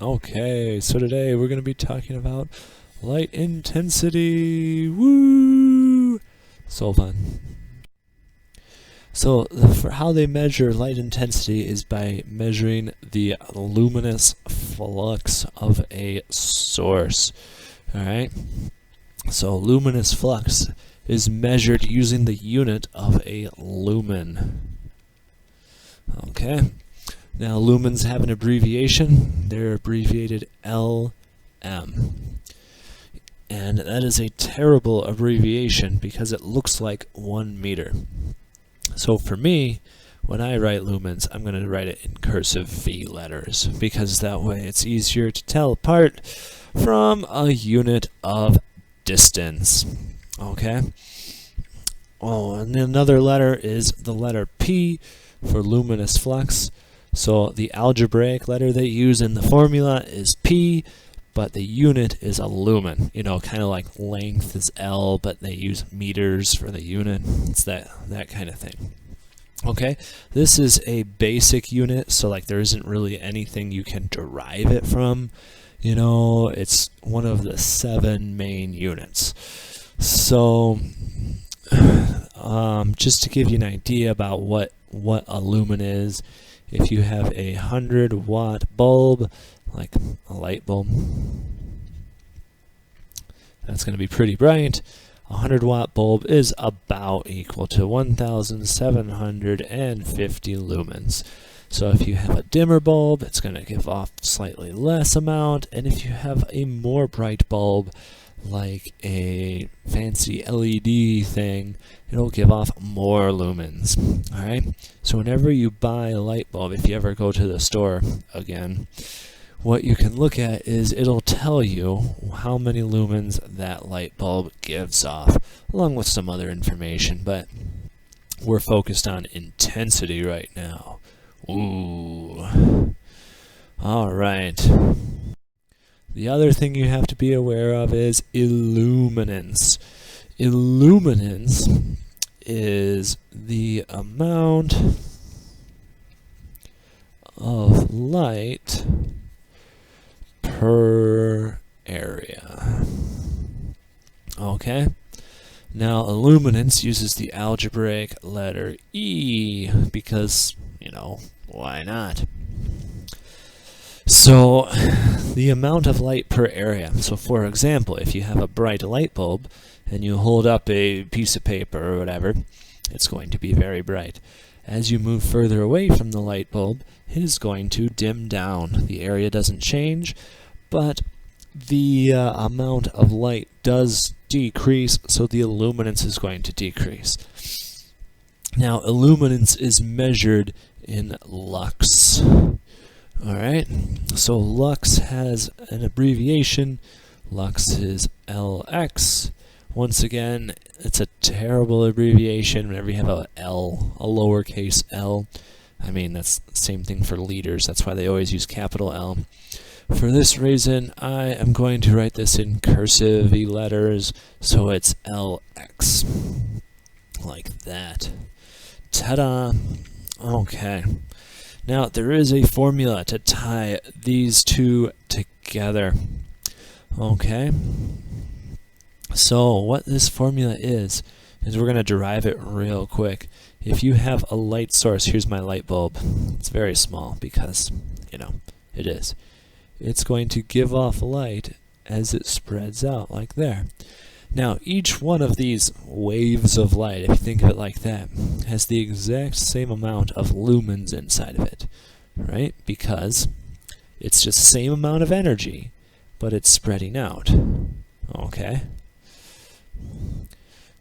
Okay, so today we're going to be talking about light intensity. Woo! So fun. So for how they measure light intensity is by measuring the luminous flux of a source. Alright? So luminous flux is measured using the unit of a lumen. Okay? Now lumens have an abbreviation. They're abbreviated LM. And that is a terrible abbreviation because it looks like 1 meter. So for me, when I write lumens, I'm going to write it in cursive V letters because that way it's easier to tell apart from a unit of distance. Okay? Oh, and another letter is the letter P for luminous flux. So the algebraic letter they use in the formula is P, but the unit is a lumen. You know, kind of like length is L, but they use meters for the unit. It's that kind of thing. Okay, this is a basic unit, so like there isn't really anything you can derive it from. You know, it's one of the 7 main units. So, just to give you an idea about what a lumen is, if you have a 100-watt bulb, like a light bulb, that's going to be pretty bright. A 100-watt bulb is about equal to 1,750 lumens. So if you have a dimmer bulb, it's going to give off slightly less amount, and if you have a more bright bulb, like a fancy LED thing, it'll give off more lumens. Alright? So whenever you buy a light bulb, if you ever go to the store again, what you can look at is it'll tell you how many lumens that light bulb gives off, along with some other information, but we're focused on intensity right now. Ooh. Alright. The other thing you have to be aware of is illuminance. Illuminance is the amount of light per area. Okay? Now, illuminance uses the algebraic letter E because, you know, why not? So, the amount of light per area. So, for example, if you have a bright light bulb and you hold up a piece of paper or whatever, it's going to be very bright. As you move further away from the light bulb, it is going to dim down. The area doesn't change, but the amount of light does decrease, so the illuminance is going to decrease. Now, illuminance is measured in lux. Alright, so lux has an abbreviation. Lux is LX. Once again, it's a terrible abbreviation. Whenever you have a L, a lowercase l, I mean, that's the same thing for liters. That's why they always use capital L. For this reason, I am going to write this in cursive letters, so it's LX. Like that. Ta-da! Okay. Now, there is a formula to tie these two together. Okay? So, what this formula is we're going to derive it real quick. If you have a light source, here's my light bulb. It's very small because, you know, it is. It's going to give off light as it spreads out, like there. Now, each one of these waves of light, if you think of it like that, has the exact same amount of lumens inside of it, right? Because it's just the same amount of energy, but it's spreading out, okay?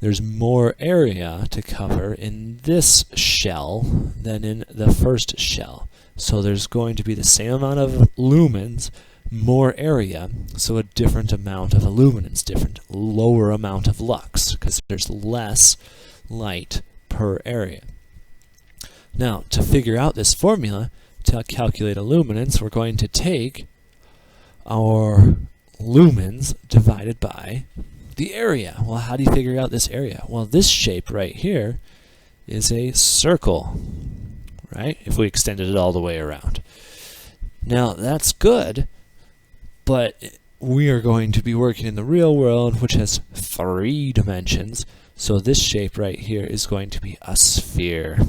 There's more area to cover in this shell than in the first shell. So there's going to be the same amount of lumens, more area, so a different amount of illuminance, different lower amount of lux, because there's less light per area. Now, to figure out this formula, to calculate illuminance, we're going to take our lumens divided by the area. Well, how do you figure out this area? Well, this shape right here is a circle, right? If we extended it all the way around. Now, that's good, But we are going to be working in the real world, which has 3 dimensions. So this shape right here is going to be a sphere.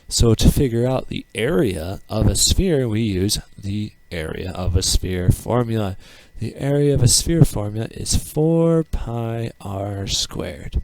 So to figure out the area of a sphere, we use the area of a sphere formula. The area of a sphere formula is 4 pi r squared.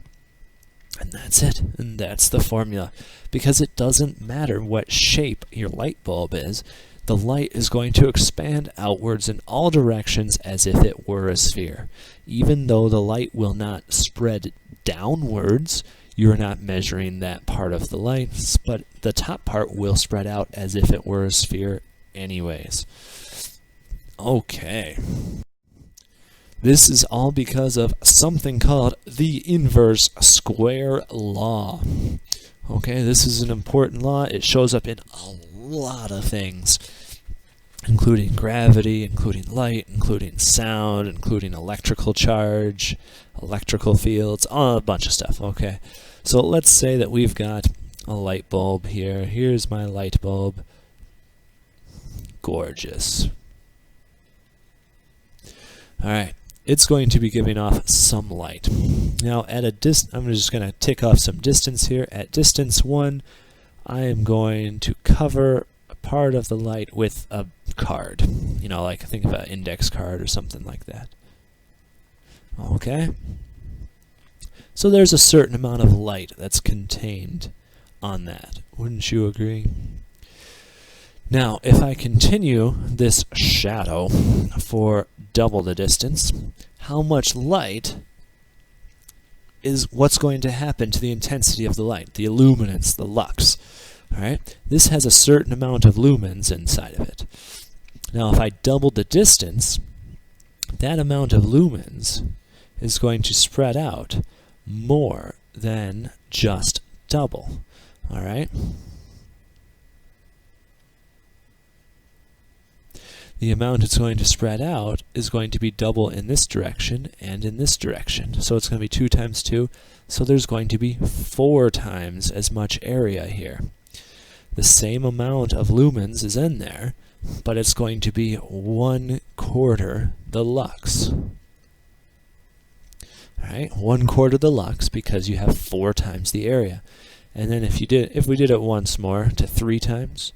And that's it. And that's the formula. Because it doesn't matter what shape your light bulb is, the light is going to expand outwards in all directions as if it were a sphere. Even though the light will not spread downwards, you're not measuring that part of the light, but the top part will spread out as if it were a sphere anyways. Okay. This is all because of something called the inverse square law. Okay, this is an important law. It shows up in a lot of things, including gravity, including light, including sound, including electrical charge, electrical fields, a bunch of stuff, okay? So let's say that we've got a light bulb here. Here's my light bulb. Gorgeous. Alright, it's going to be giving off some light. Now at a I'm just going to tick off some distance here. At distance 1, I am going to cover a part of the light with a card. You know, like think of an index card or something like that. Okay? So there's a certain amount of light that's contained on that. Wouldn't you agree? Now, if I continue this shadow for double the distance, how much light is what's going to happen to the intensity of the light, the illuminance, the lux? All right? This has a certain amount of lumens inside of it. Now, if I double the distance, that amount of lumens is going to spread out more than just double. All right? The amount it's going to spread out is going to be double in this direction and in this direction. So it's going to be 2 times 2. So there's going to be 4 times as much area here. The same amount of lumens is in there, but it's going to be 1/4 the lux. Alright, 1/4 the lux because you have 4 times the area. And then if we did it once more to 3 times,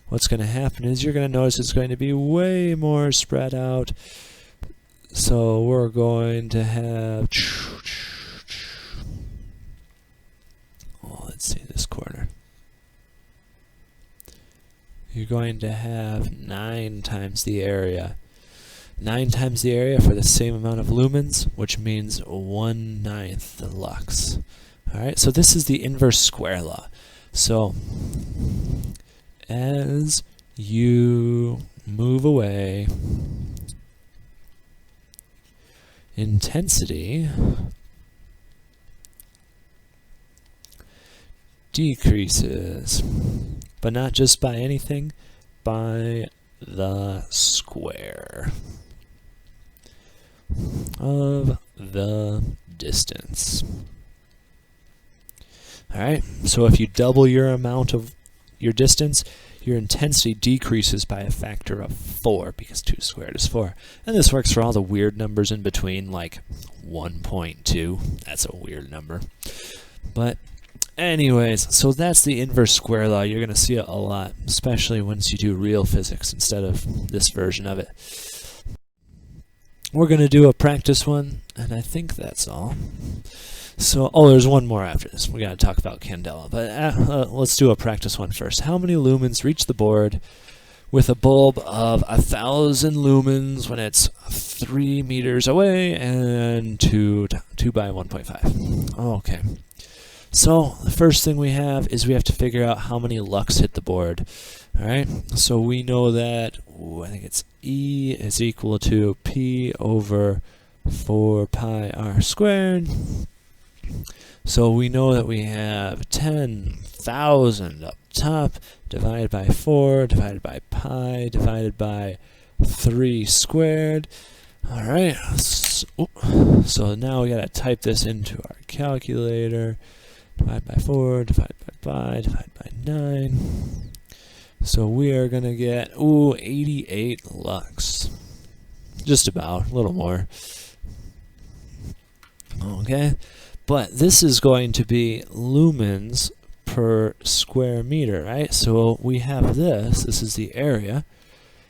what's going to happen is you're going to notice it's going to be way more spread out. So we're going to have, let's see this corner. You're going to have 9 times the area. 9 times the area for the same amount of lumens, which means 1/9 the lux. Alright, so this is the inverse square law. So as you move away, intensity decreases, but not just by anything, by the square of the distance. Alright, so if you double your amount of your distance, your intensity decreases by a factor of 4, because 2 squared is 4. And this works for all the weird numbers in between, like 1.2. That's a weird number. But anyways, so that's the inverse square law. You're going to see it a lot, especially once you do real physics instead of this version of it. We're going to do a practice one, and I think that's all. So, there's one more after this. We got to talk about candela, but let's do a practice one first. How many lumens reach the board with a bulb of 1,000 lumens when it's 3 meters away and 2 by 1.5? Okay. So the first thing we have is we have to figure out how many lux hit the board. All right. So we know that I think it's E is equal to P over 4 pi r squared. So we know that we have 10,000 up top, divided by 4, divided by pi, divided by 3 squared. Alright, so now we gotta type this into our calculator. Divide by 4, divide by pi, divide by 9. So we are gonna get, 88 lux. just about, a little more. Okay, but this is going to be lumens per square meter, right? So we have this is the area.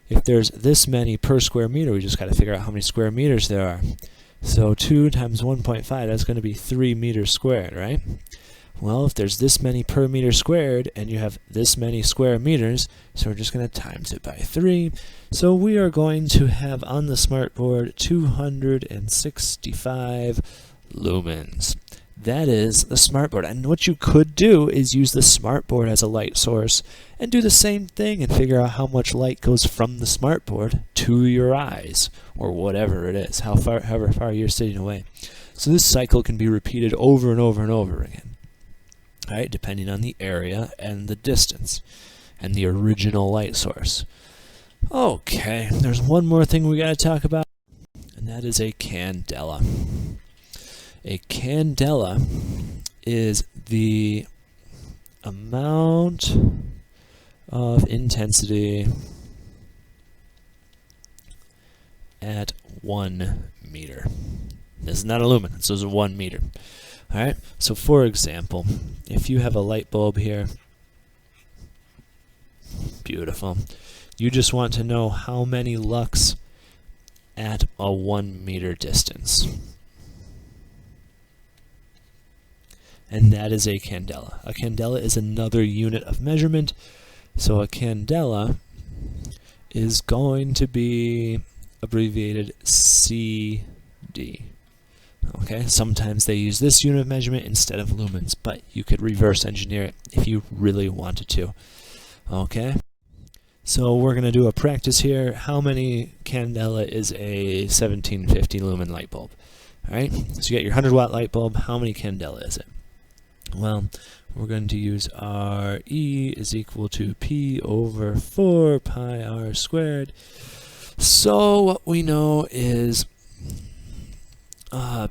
If there's this many per square meter, we just got to figure out how many square meters there are. So 2 times 1.5, that's going to be 3 meters squared, right? Well, if there's this many per meter squared, and you have this many square meters, so we're just going to times it by 3. So we are going to have on the smartboard 265 lumens. That is the smartboard. And what you could do is use the smartboard as a light source and do the same thing and figure out how much light goes from the smartboard to your eyes, or whatever it is, however far you're sitting away. So this cycle can be repeated over and over and over again, right, depending on the area and the distance and the original light source. Okay, there's one more thing we got to talk about, and that is a candela. A candela is the amount of intensity at 1 meter. This is not a lumen, this is 1 meter. Alright, so for example, if you have a light bulb here, beautiful, you just want to know how many lux at a 1 meter distance. And that is a candela. A candela is another unit of measurement. So a candela is going to be abbreviated CD. Okay, sometimes they use this unit of measurement instead of lumens, but you could reverse engineer it if you really wanted to. Okay, so we're going to do a practice here. How many candela is a 1750 lumen light bulb? Alright, so you got your 100 watt light bulb. How many candela is it? Well, we're going to use our E is equal to P over 4 pi r squared. So what we know is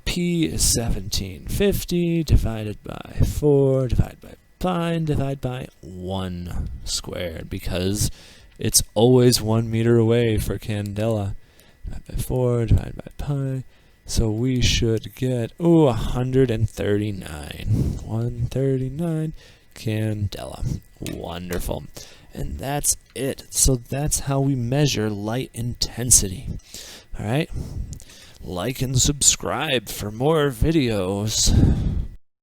P is 1750 divided by 4 divided by pi and divided by 1 squared, because it's always 1 meter away for candela. Divided by 4 divided by pi. So we should get, 139. 139 candela. Wonderful. And that's it. So that's how we measure light intensity. Alright? Like and subscribe for more videos.